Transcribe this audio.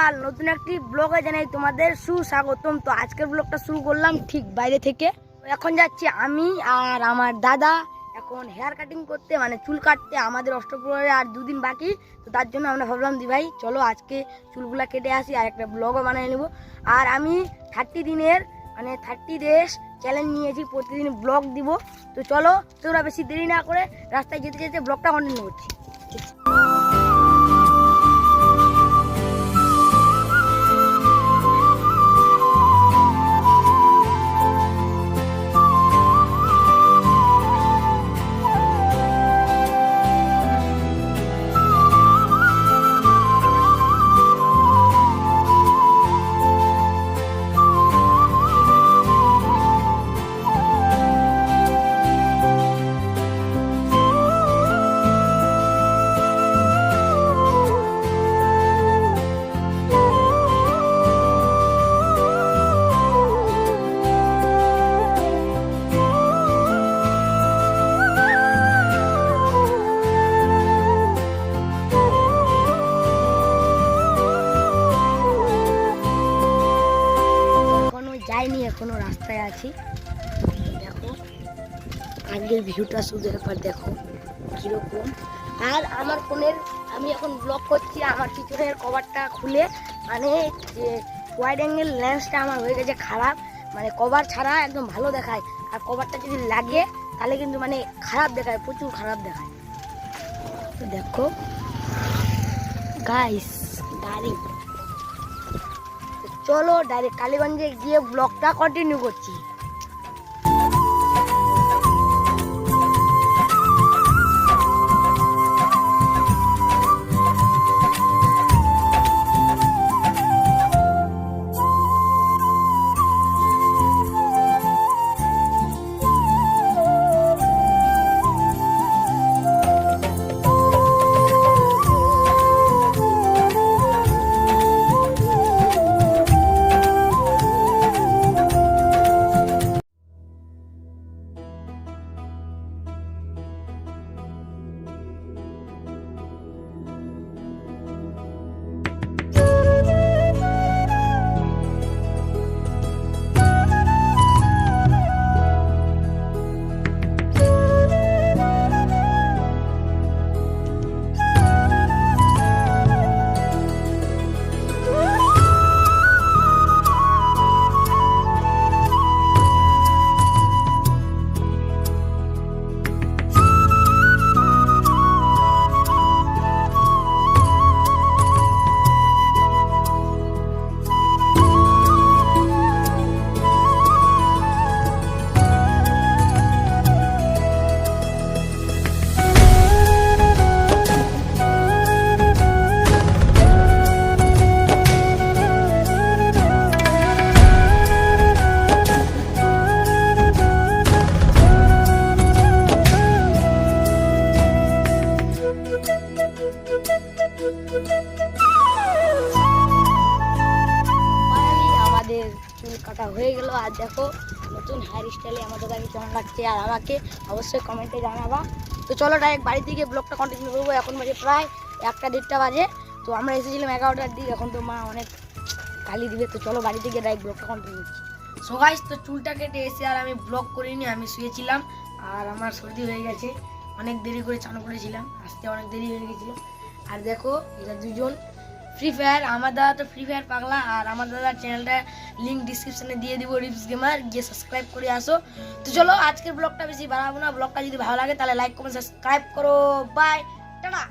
সকাল, নতুন একটি ব্লগে জানাই তোমাদের সুস্বাগতম। তো আজকের ব্লগটা শুরু করলাম ঠিক বাইরে থেকে। এখন যাচ্ছি আমি আর আমার দাদা এখন হেয়ার কাটিং করতে, মানে চুল কাটতে। আমাদের অষ্টপ্রহরে আর 2 দিন বাকি, তো তার জন্য আমরা ভাবলাম দি ভাই চলো আজকে চুলগুলা কেটে আসি আর একটা ব্লগও বানিয়ে নেব। আর আমি 30 দিনের মানে 30 ডেজ চ্যালেঞ্জ নিয়েছি, প্রতিদিন ব্লগ দিব। তো চলো তোমরা বেশি দেরি না করে রাস্তায় যেতে যেতে ব্লগটা কন্টিনিউ করছি। যাইনি, এখনো রাস্তায় আছি। দেখো আগের ভিউটা শুধু একবার দেখো কিরকম। আর আমার ফোনের আমি এখন ব্লগ করছি, আমার পিছনের কভারটা খুলে, মানে যে ওয়াইড অ্যাঙ্গেল লেন্সটা আমার হয়ে গেছে খারাপ, মানে কভার ছাড়া একদম ভালো দেখায়, আর কভারটা যদি লাগে তাহলে কিন্তু মানে খারাপ দেখায়, প্রচুর খারাপ দেখায়। তো দেখো গাইস গাড়ি, চলো ডাইরেক্ট কালীগঞ্জে গিয়ে ব্লগটা কন্টিনিউ করছি। চুল কাটা হয়ে গেল। আর দেখো নতুন হেয়ার স্টাইলে আমার দাদাকে কেমন লাগছে, আর আমাকে অবশ্যই কমেন্টে জানাবা। তো চলো ডাইরেক্ট বাড়ি থেকে ব্লগটা কন্টিনিউ করবো। এখন বাজে প্রায় 1টা-1:30 বাজে। তো আমরা এসেছিলাম 11টার দিকে, এখন তো মা অনেক গালি দিবে। তো চলো বাড়ি থেকে ডাইরেক্ট ব্লগটা কন্টিনিউ করছি। সো গাইস, তো চুলটা কেটে এসে আর আমি ব্লগ করিনি, আমি শুয়েছিলাম। আর আমার সর্দি হয়ে গেছে, অনেক দেরি করে চান করেছিলাম, আসতে অনেক দেরি হয়ে গেছিলো। আর দেখো এরা দুজন ফ্রি ফায়ার, আমার দাদা তো ফ্রি ফায়ার পাগলা। আর আমার দাদার চ্যানেলটা লিঙ্ক ডিসক্রিপশনে দিয়ে দিব, রিপস গেমার, গিয়ে সাবস্ক্রাইব করে আসো। তো চলো আজকের ব্লগটা বেশি বাড়াবো না, ব্লগটা যদি ভালো লাগে তাহলে লাইক কমেন্ট সাবস্ক্রাইব করো। Bye, tata.